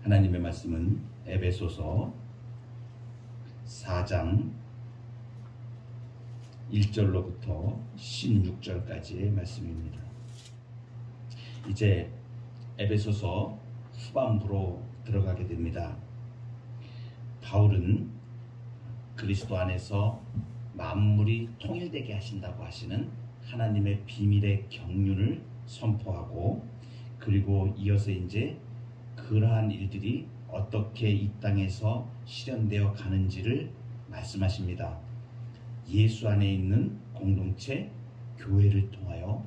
하나님의 말씀은 에베소서 4장 1절로부터 16절까지의 말씀입니다. 이제 에베소서 후반부로 들어가게 됩니다. 바울은 그리스도 안에서 만물이 통일되게 하신다고 하시는 하나님의 비밀의 경륜을 선포하고, 그리고 이어서 이제 그러한 일들이 어떻게 이 땅에서 실현되어 가는지를 말씀하십니다. 예수 안에 있는 공동체 교회를 통하여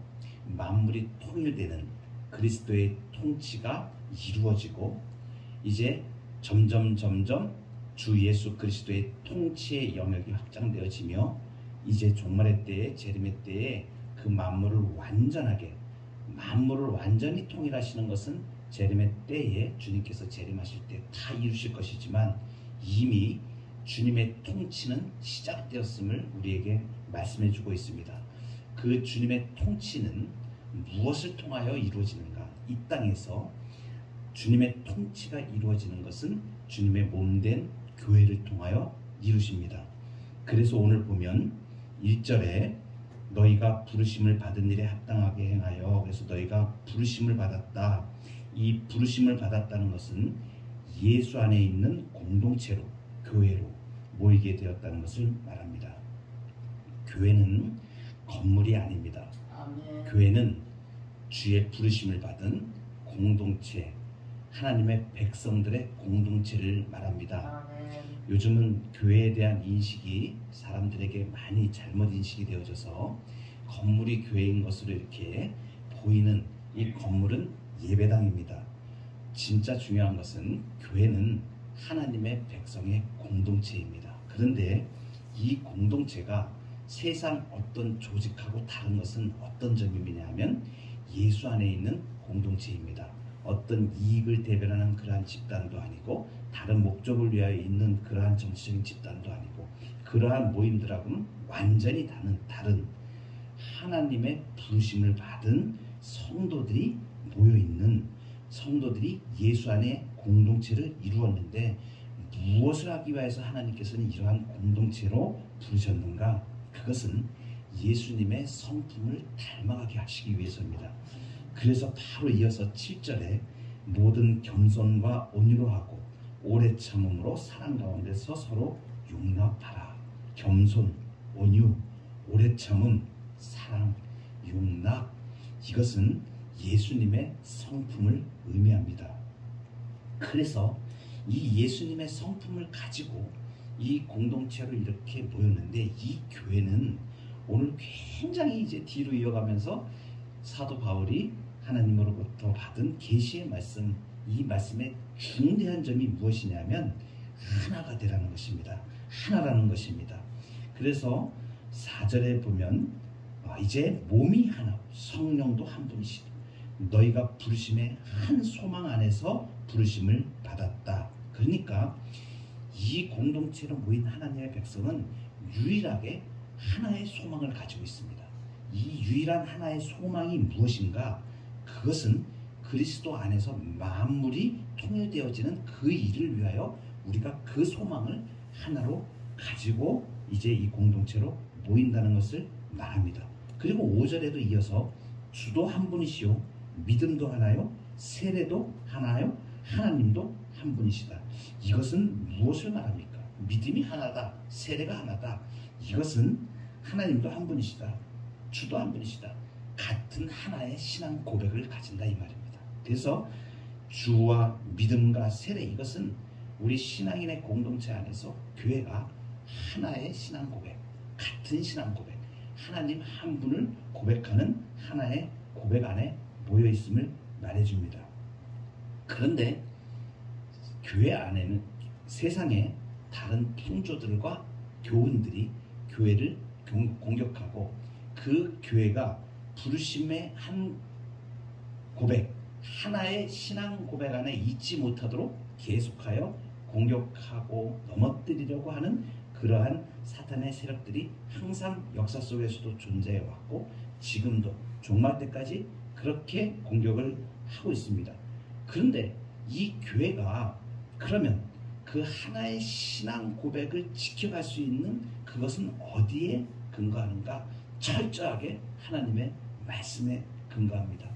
만물이 통일되는 그리스도의 통치가 이루어지고, 이제 점점 주 예수 그리스도의 통치의 영역이 확장되어지며, 이제 종말의 때에, 재림의 때에 그 만물을 완전히 통일하시는 것은 재림의 때에 주님께서 재림하실 때 다 이루실 것이지만, 이미 주님의 통치는 시작되었음을 우리에게 말씀해 주고 있습니다. 그 주님의 통치는 무엇을 통하여 이루어지는가? 이 땅에서 주님의 통치가 이루어지는 것은 주님의 몸된 교회를 통하여 이루십니다. 그래서 오늘 보면 1절에 너희가 부르심을 받은 일에 합당하게 행하여, 그래서 너희가 부르심을 받았다. 이 부르심을 받았다는 것은 예수 안에 있는 공동체로, 교회로 모이게 되었다는 것을 말합니다. 교회는 건물이 아닙니다. 아멘. 교회는 주의 부르심을 받은 공동체, 하나님의 백성들의 공동체를 말합니다. 아멘. 요즘은 교회에 대한 인식이 사람들에게 많이 잘못 인식이 되어져서 건물이 교회인 것으로 이렇게 보이는 이 건물은 예배당입니다. 진짜 중요한 것은 교회는 하나님의 백성의 공동체입니다. 그런데 이 공동체가 세상 어떤 조직하고 다른 것은 어떤 점이냐 하면 예수 안에 있는 공동체입니다. 어떤 이익을 대변하는 그러한 집단도 아니고, 다른 목적을 위하여 있는 그러한 정치적인 집단도 아니고, 그러한 모임들하고는 완전히 다른 하나님의 부르심을 받은 성도들이 모여있는, 성도들이 예수 안에 공동체를 이루었는데, 무엇을 하기 위해서 하나님께서는 이러한 공동체로 부르셨는가? 그것은 예수님의 성품을 닮아가게 하시기 위해서입니다. 그래서 바로 이어서 7절에 모든 겸손과 온유로 하고 오래 참음으로 사랑 가운데서 서로 용납하라. 겸손, 온유, 오래 참음, 사랑, 용납, 이것은 예수님의 성품을 의미합니다. 그래서 이 예수님의 성품을 가지고 이 공동체로 이렇게 모였는데, 이 교회는 오늘 굉장히 이제 뒤로 이어가면서 사도 바울이 하나님으로부터 받은 계시의 말씀, 이 말씀의 중대한 점이 무엇이냐면 하나가 되라는 것입니다. 하나라는 것입니다. 그래서 4절에 보면 이제 몸이 하나, 성령도 한 분이시다. 너희가 부르심의 한 소망 안에서 부르심을 받았다. 그러니까 이 공동체로 모인 하나님의 백성은 유일하게 하나의 소망을 가지고 있습니다. 이 유일한 하나의 소망이 무엇인가? 그것은 그리스도 안에서 만물이 통일되어지는 그 일을 위하여 우리가 그 소망을 하나로 가지고 이제 이 공동체로 모인다는 것을 말합니다. 그리고 5절에도 이어서 주도 한 분이시요 믿음도 하나요, 세례도 하나요, 하나님도 한 분이시다. 이것은 무엇을 말합니까? 믿음이 하나다, 세례가 하나다. 이것은 하나님도 한 분이시다, 주도 한 분이시다. 같은 하나의 신앙 고백을 가진다 이 말입니다. 그래서 주와 믿음과 세례, 이것은 우리 신앙인의 공동체 안에서 교회가 하나의 신앙 고백, 같은 신앙 고백, 하나님 한 분을 고백하는 하나의 고백 안에 모여 있음을 말해줍니다. 그런데 교회 안에는 세상의 다른 풍조들과 교훈들이 교회를 공격하고, 그 교회가 부르심의 한 고백, 하나의 신앙 고백 안에 있지 못하도록 계속하여 공격하고 넘어뜨리려고 하는 그러한 사탄의 세력들이 항상 역사 속에서도 존재해 왔고, 지금도 종말 때까지 그렇게 공격을 하고 있습니다. 그런데 이 교회가 그러면 그 하나의 신앙 고백을 지켜갈 수 있는 그것은 어디에 근거하는가? 철저하게 하나님의 말씀에 근거합니다.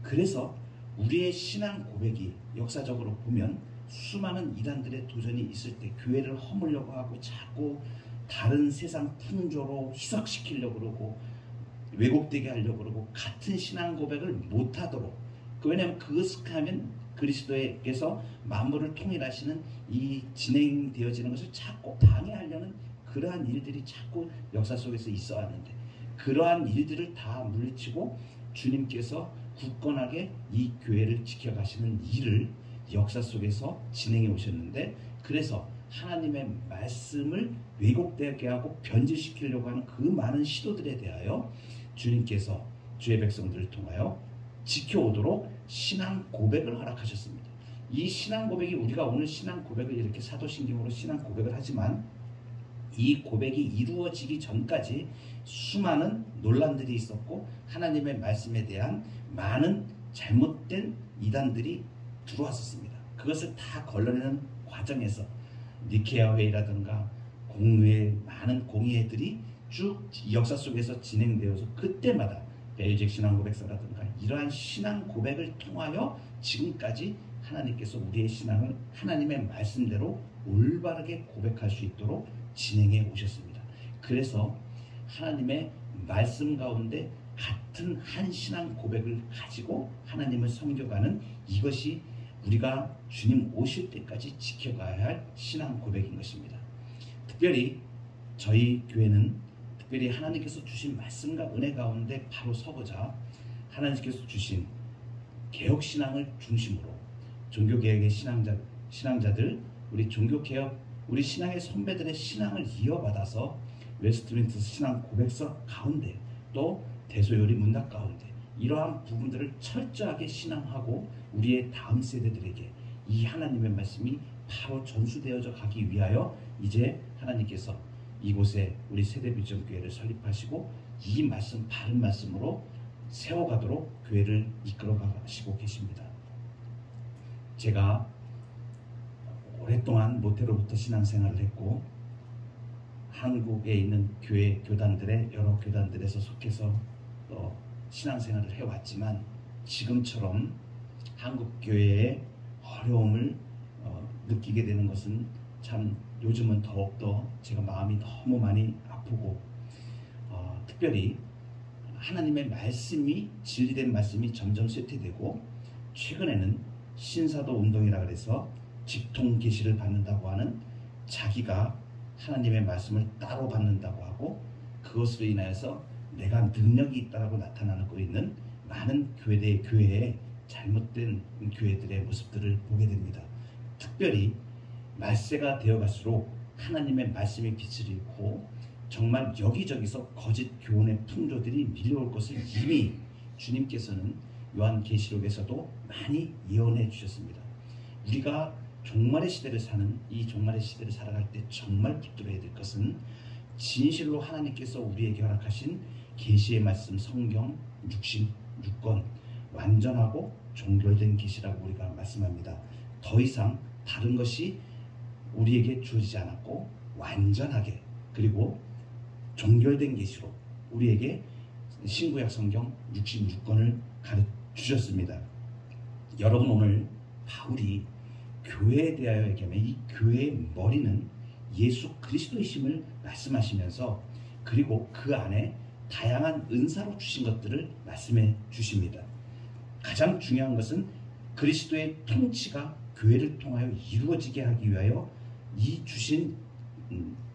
그래서 우리의 신앙 고백이 역사적으로 보면 수많은 이단들의 도전이 있을 때 교회를 허물려고 하고 자꾸 다른 세상 풍조로 희석시키려고 그러고 왜곡되게 하려고 그러고 같은 신앙 고백을 못하도록, 왜냐하면 그것을 하면 그리스도께서 만물을 통일하시는 이 진행되어지는 것을 자꾸 방해하려는 그러한 일들이 자꾸 역사 속에서 있어 왔는데, 그러한 일들을 다 물리치고 주님께서 굳건하게 이 교회를 지켜가시는 일을 역사 속에서 진행해 오셨는데, 그래서 하나님의 말씀을 왜곡되게 하고 변질시키려고 하는 그 많은 시도들에 대하여 주님께서 주의 백성들을 통하여 지켜오도록 신앙 고백을 허락하셨습니다. 이 신앙 고백이, 우리가 오늘 신앙 고백을 이렇게 사도신경으로 신앙 고백을 하지만 이 고백이 이루어지기 전까지 수많은 논란들이 있었고 하나님의 말씀에 대한 많은 잘못된 이단들이 들어왔었습니다. 그것을 다 걸러내는 과정에서 니케아 회의라든가 공회, 많은 공의회들이 쭉 역사 속에서 진행되어서 그때마다 벨직 신앙 고백서라든가 이러한 신앙 고백을 통하여 지금까지 하나님께서 우리의 신앙을 하나님의 말씀대로 올바르게 고백할 수 있도록 진행해 오셨습니다. 그래서 하나님의 말씀 가운데 같은 한 신앙 고백을 가지고 하나님을 섬겨가는, 이것이 우리가 주님 오실 때까지 지켜가야 할 신앙 고백인 것입니다. 특별히 저희 교회는 특별히 하나님께서 주신 말씀과 은혜 가운데 바로 서보자 하나님께서 주신 개혁신앙을 중심으로 종교개혁의 신앙자들, 우리 종교개혁, 우리 신앙의 선배들의 신앙을 이어받아서 웨스트민스터 신앙 고백서 가운데 또 대소요리 문답 가운데 이러한 부분들을 철저하게 신앙하고 우리의 다음 세대들에게 이 하나님의 말씀이 바로 전수되어져 가기 위하여 이제 하나님께서 이곳에 우리 세대비전교회를 설립하시고 이 말씀, 바른 말씀으로 세워가도록 교회를 이끌어 가시고 계십니다. 제가 오랫동안 모태로부터 신앙생활을 했고 한국에 있는 교회 교단들의 여러 교단들에서 속해서 신앙생활을 해왔지만 지금처럼 한국 교회의 어려움을 느끼게 되는 것은 참 요즘은 더욱더 제가 마음이 너무 많이 아프고 특별히 하나님의 말씀이 진리된 말씀이 점점 쇠퇴되고 최근에는 신사도 운동이라 그래서 직통 계시를 받는다고 하는, 자기가 하나님의 말씀을 따로 받는다고 하고 그것으로 인하여서 내가 능력이 있다라고 나타나고 있는 많은 교회의 잘못된 교회들의 모습들을 보게 됩니다. 특별히 말세가 되어갈수록 하나님의 말씀의 빛을 잃고 정말 여기저기서 거짓 교훈의 풍조들이 밀려올 것을 이미 주님께서는 요한계시록에서도 많이 예언해 주셨습니다. 우리가 종말의 시대를 사는 이 종말의 시대를 살아갈 때 정말 붙들어야 될 것은 진실로 하나님께서 우리에게 허락하신 계시의 말씀 성경 66권 완전하고 종결된 계시라고 우리가 말씀합니다. 더 이상 다른 것이 우리에게 주어지지 않았고 완전하게 그리고 종결된 계시로 우리에게 신구약 성경 66권을 가르치셨습니다. 여러분, 오늘 바울이 교회에 대하여 얘기하면 이 교회의 머리는 예수 그리스도이심을 말씀하시면서 그리고 그 안에 다양한 은사로 주신 것들을 말씀해 주십니다. 가장 중요한 것은 그리스도의 통치가 교회를 통하여 이루어지게 하기 위하여 이 주신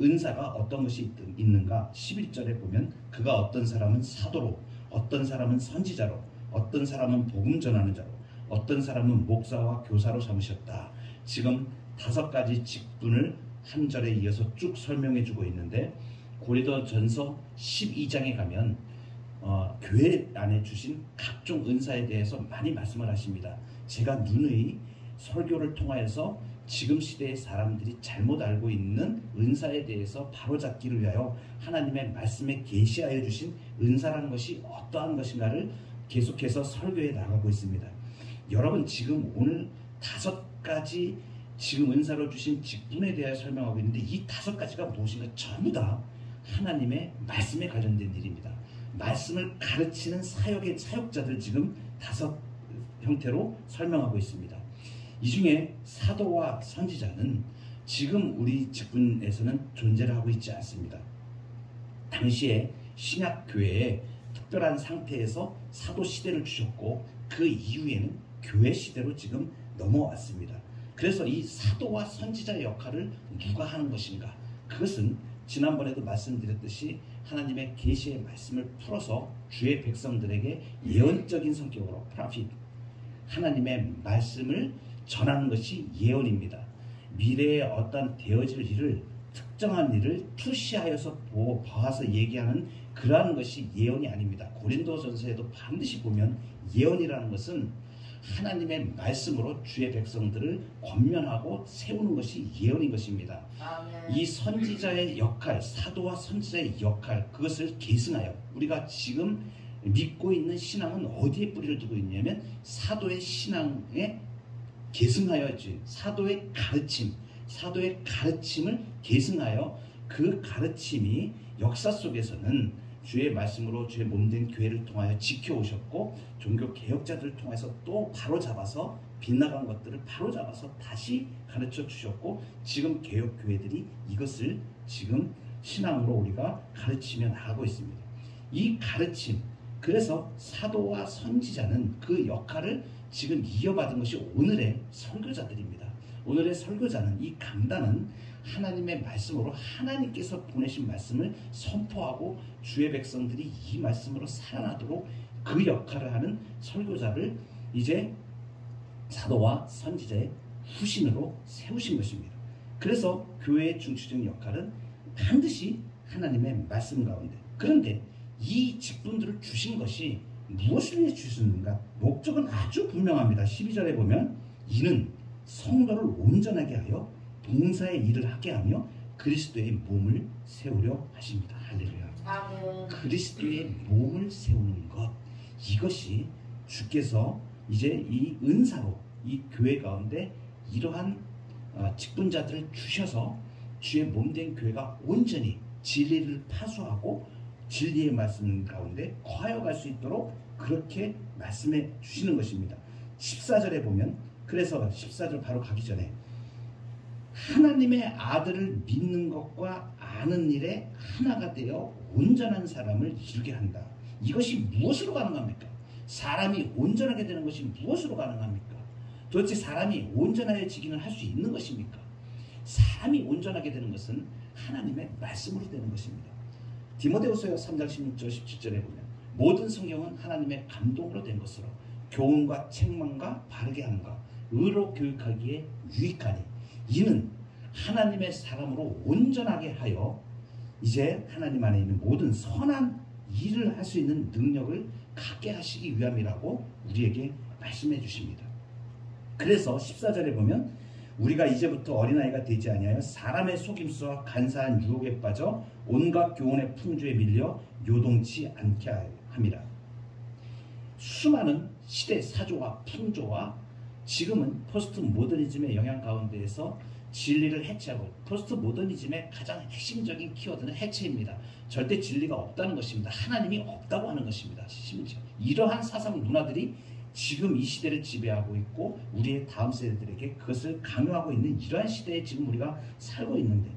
은사가 어떤 것이 있는가 11절에 보면 그가 어떤 사람은 사도로, 어떤 사람은 선지자로, 어떤 사람은 복음 전하는 자로, 어떤 사람은 목사와 교사로 삼으셨다. 지금 5가지 직분을 한 절에 이어서 쭉 설명해 주고 있는데 고린도전서 12장에 가면 교회 안에 주신 각종 은사에 대해서 많이 말씀을 하십니다. 제가 누누이 설교를 통하여서 지금 시대의 사람들이 잘못 알고 있는 은사에 대해서 바로잡기를 위하여 하나님의 말씀에 계시하여 주신 은사라는 것이 어떠한 것인가를 계속해서 설교해 나가고 있습니다. 여러분, 지금 오늘 5가지 지금 은사로 주신 직분에 대하여 설명하고 있는데, 이 5가지가 무엇인가 전부 다 하나님의 말씀에 관련된 일입니다. 말씀을 가르치는 사역의 사역자들 지금 5 형태로 설명하고 있습니다. 이 중에 사도와 선지자는 지금 우리 직분에서는 존재를 하고 있지 않습니다. 당시에 신약교회에 특별한 상태에서 사도 시대를 주셨고, 그 이후에는 교회 시대로 지금 넘어왔습니다. 그래서 이 사도와 선지자의 역할을 누가 하는 것인가? 그것은 지난번에도 말씀드렸듯이 하나님의 계시의 말씀을 풀어서 주의 백성들에게 예언적인 성격으로 프로핏, 하나님의 말씀을 전하는 것이 예언입니다. 미래에 어떤 되어질 일을, 특정한 일을 투시하여서 봐서 얘기하는 그러한 것이 예언이 아닙니다. 고린도전서에도 반드시 보면 예언이라는 것은 하나님의 말씀으로 주의 백성들을 권면하고 세우는 것이 예언인 것입니다. 아멘. 이 선지자의 역할, 사도와 선지자의 역할, 그것을 계승하여 우리가 지금 믿고 있는 신앙은 어디에 뿌리를 두고 있냐면 사도의 신앙에 계승하여지, 사도의 가르침, 사도의 가르침을 계승하여 그 가르침이 역사 속에서는 주의 말씀으로 주의 몸된 교회를 통하여 지켜오셨고, 종교 개혁자들을 통해서 또 바로잡아서 빗나간 것들을 바로잡아서 다시 가르쳐 주셨고, 지금 개혁 교회들이 이것을 지금 신앙으로 우리가 가르치며 나가고 있습니다. 이 가르침, 그래서 사도와 선지자는 그 역할을 지금 이어받은 것이 오늘의 설교자들입니다. 오늘의 설교자는, 이 강단은 하나님의 말씀으로 하나님께서 보내신 말씀을 선포하고 주의 백성들이 이 말씀으로 살아나도록 그 역할을 하는 설교자를 이제 사도와 선지자의 후신으로 세우신 것입니다. 그래서 교회의 중추적인 역할은 반드시 하나님의 말씀 가운데, 그런데 이 직분들을 주신 것이 무엇을 위해 주셨는가? 목적은 아주 분명합니다. 12절에 보면 이는 성도를 온전하게 하여 봉사의 일을 하게 하며 그리스도의 몸을 세우려 하십니다. 할렐루야. 아멘. 그리스도의 몸을 세우는 것, 이것이 주께서 이제 이 은사로 이 교회 가운데 이러한 직분자들을 주셔서 주의 몸된 교회가 온전히 진리를 파수하고 진리의 말씀 가운데 거하여갈 수 있도록 그렇게 말씀해 주시는 것입니다. 14절에 보면, 그래서 14절 바로 가기 전에 하나님의 아들을 믿는 것과 아는 일에 하나가 되어 온전한 사람을 이루게 한다. 이것이 무엇으로 가능합니까? 사람이 온전하게 되는 것이 무엇으로 가능합니까? 도대체 사람이 온전해지기는 할 수 있는 것입니까? 사람이 온전하게 되는 것은 하나님의 말씀으로 되는 것입니다. 디모데후서 3장 16절 17절에 보면 모든 성경은 하나님의 감동으로 된 것으로 교훈과 책망과 바르게 함과 의로 교육하기에 유익하니 이는 하나님의 사람으로 온전하게 하여 이제 하나님 안에 있는 모든 선한 일을 할 수 있는 능력을 갖게 하시기 위함이라고 우리에게 말씀해 주십니다. 그래서 14절에 보면 우리가 이제부터 어린아이가 되지 아니하여 사람의 속임수와 간사한 유혹에 빠져 온갖 교훈의 풍조에 밀려 요동치 않게 함이라. 수많은 시대 사조와 풍조와 지금은 포스트 모더니즘의 영향 가운데에서 진리를 해체하고, 포스트 모더니즘의 가장 핵심적인 키워드는 해체입니다. 절대 진리가 없다는 것입니다. 하나님이 없다고 하는 것입니다. 심지어 이러한 사상 문화들이 지금 이 시대를 지배하고 있고 우리의 다음 세대들에게 그것을 강요하고 있는 이러한 시대에 지금 우리가 살고 있는데,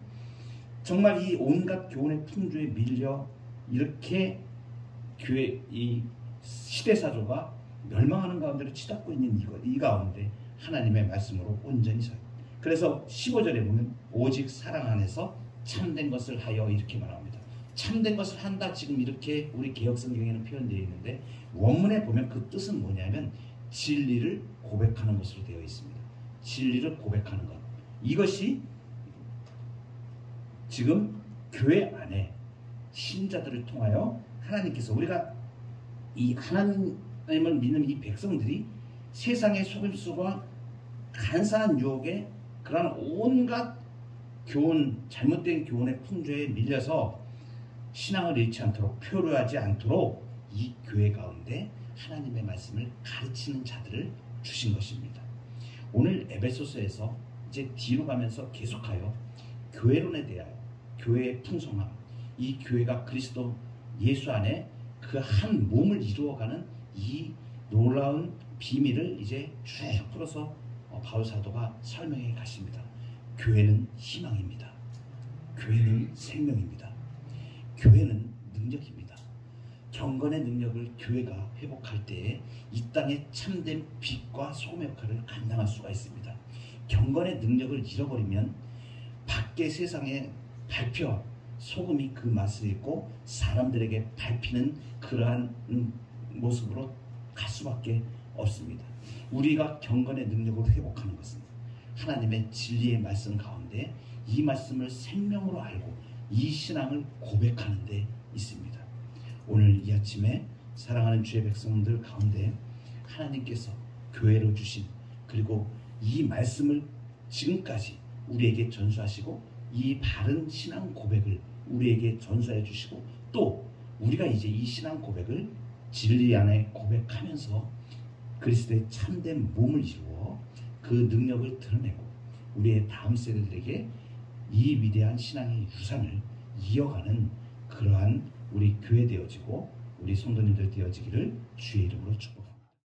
정말 이 온갖 교훈의 풍조에 밀려 이렇게 교회 이 시대사조가 멸망하는 가운데로 치닫고 있는 이 가운데 하나님의 말씀으로 온전히 서요. 그래서 15절에 보면 오직 사랑 안에서 참된 것을 하여 이렇게 말합니다. 참된 것을 한다, 지금 이렇게 우리 개혁성경에는 표현되어 있는데 원문에 보면 그 뜻은 뭐냐면 진리를 고백하는 것으로 되어 있습니다. 진리를 고백하는 것, 이것이 지금 교회 안에 신자들을 통하여 하나님께서, 우리가 이 하나님을 믿는 이 백성들이 세상의 속임수와 간사한 유혹에 그러한 온갖 교훈, 잘못된 교훈의 풍조에 밀려서 신앙을 잃지 않도록, 표류하지 않도록 이 교회 가운데 하나님의 말씀을 가르치는 자들을 주신 것입니다. 오늘 에베소서에서 이제 뒤로 가면서 계속하여 교회론에 대하여 교회의 풍성함, 이 교회가 그리스도 예수 안에 그 한 몸을 이루어가는 이 놀라운 비밀을 이제 쭉 풀어서 바울 사도가 설명해 가십니다. 교회는 희망입니다. 교회는 생명입니다. 교회는 능력입니다. 경건의 능력을 교회가 회복할 때에 이 땅의 참된 빛과 소금의 역할을 감당할 수가 있습니다. 경건의 능력을 잃어버리면 밖의 세상에 발표 소금이 그 맛을 잃고 사람들에게 밟히는 그러한 모습으로 갈 수밖에 없습니다. 우리가 경건의 능력을 회복하는 것은 하나님의 진리의 말씀 가운데 이 말씀을 생명으로 알고 이 신앙을 고백하는 데 있습니다. 오늘 이 아침에 사랑하는 주의 백성들 가운데 하나님께서 교회로 주신 그리고 이 말씀을 지금까지 우리에게 전수하시고 이 바른 신앙 고백을 우리에게 전수해 주시고 또 우리가 이제 이 신앙 고백을 진리 안에 고백하면서 그리스도의 참된 몸을 이루어 그 능력을 드러내고 우리의 다음 세대들에게 이 위대한 신앙의 유산을 이어가는 그러한 우리 교회 되어지고 우리 성도님들 되어지기를 주의 이름으로 축복합니다.